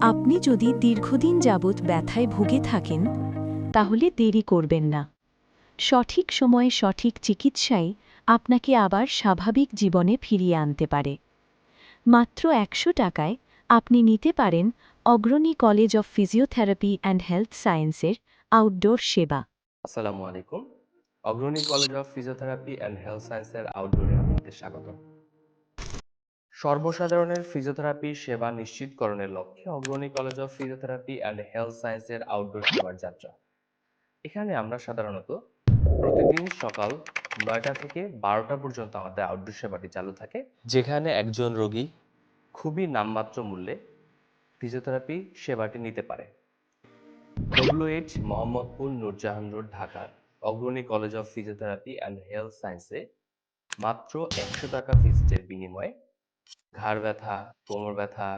আপনি যদি দীর্ঘদিন যাবৎ ব্যথায় ভুগে থাকেন তাহলে দেরি করবেন না। সঠিক সময়ে সঠিক চিকিৎসাই আপনাকে আবার স্বাভাবিক জীবনে ফিরিয়ে আনতে পারে। মাত্র ১০০ টাকায় আপনি নিতে পারেন অগ্রণী college of physiotherapy and health সায়েন্সের আউটডোর সেবা। আসসালামু আলাইকুম। অগ্রণী college of physiotherapy and health সায়েন্সের আউটডোরে আপনাদের স্বাগত। সর্বসাধারণের ফিজিওথেরাপি সেবা নিশ্চিতকরণের লক্ষ্যে অগ্রণী college of physiotherapy and health সায়েন্সের আউটডোর সেবার যাত্রা। এখানে আমরা সাধারণত প্রতিদিন সকাল ৯টা থেকে ১২টা পর্যন্ত আমাদের আউটডোর সেবাটি চালু থাকে, যেখানে একজন রোগী খুবই নামমাত্র মূল্যে ফিজিওথেরাপি সেবাটি নিতে পারে। ডব্লিউএইচ মোহাম্মদপুর নূরজাহান রোড, ঢাকার অগ্রণী college of physiotherapy and health সায়েন্সে মাত্র ১০০ টাকা ভিজিটের বিনিময়ে ঘাড় ব্যথা, কোমর ব্যথা,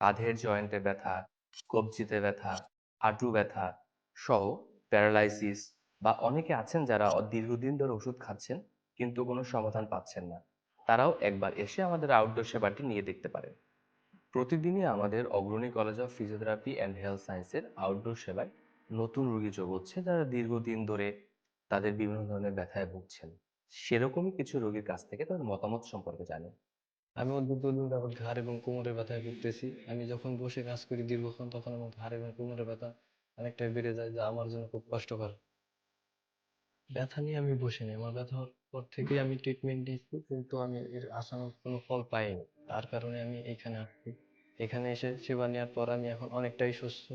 কাঁধের জয়েন্টে ব্যথা, কবজিতে ব্যথা, হাঁটু ব্যথা সহ প্যারালাইসিস বা অনেকে আছেন যারা দীর্ঘদিন ধরে ওষুধ খাচ্ছেন কিন্তু কোনো সমাধান পাচ্ছেন না, তারাও একবার এসে আমাদের আউটডোর সেবাটি নিয়ে দেখতে পারেন। প্রতিদিনই আমাদের অগ্রণী college of physiotherapy and health সায়েন্সের আউটডোর সেবায় নতুন রোগী যোগ হচ্ছে যারা দীর্ঘদিন ধরে তাদের বিভিন্ন ধরনের ব্যথায় ভুগছেন। সেরকমই কিছু রোগীর কাছ থেকে তাদের মতামত সম্পর্কে জানেন। আমি দীর্ঘদিন যাবৎ ঘাড় এবং কোমরের ব্যথায় ভুগতেছি। আমি যখন বসে কাজ করি দীর্ঘক্ষণ তখন আমার ঘাড় এবং কোমরের ব্যথা অনেকটাই বেড়ে যায়, যা আমার জন্য খুব কষ্টকর। ব্যথা নিয়ে আমি বসে নেই, আমার ব্যথা হওয়ার পর থেকেই আমি ট্রিটমেন্ট নিচ্ছি, কিন্তু আমি এর আশানুরূপ কোনো ফল পাইনি। তার কারণে আমি এখানে আসছি। এখানে এসে সেবা নেওয়ার পর আমি এখন অনেকটাই সুস্থ।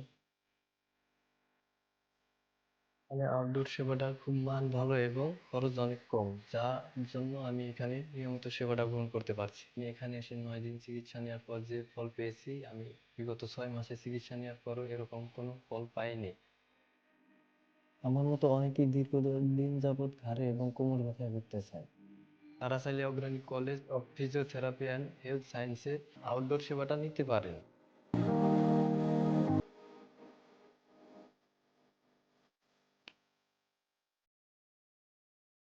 মানে আউটডোর সেবাটার খুব মান ভালো এবং খরচ অনেক কম, যার জন্য আমি এখানে নিয়মিত সেবাটা গ্রহণ করতে পারছি। আমি এখানে এসে ৯ দিন চিকিৎসা নেওয়ার পর যে ফল পেয়েছি, আমি বিগত ৬ মাসে চিকিৎসা নেওয়ার পরও এরকম কোনো ফল পাইনি। আমার মতো অনেকেই দীর্ঘদিন যাবৎ ঘাড়ে এবং কোমর ব্যথায় ভুগতেছেন। তারা চাইলে অগ্রণী college of physiotherapy and health সায়েন্সে আউটডোর সেবাটা নিতে পারেন।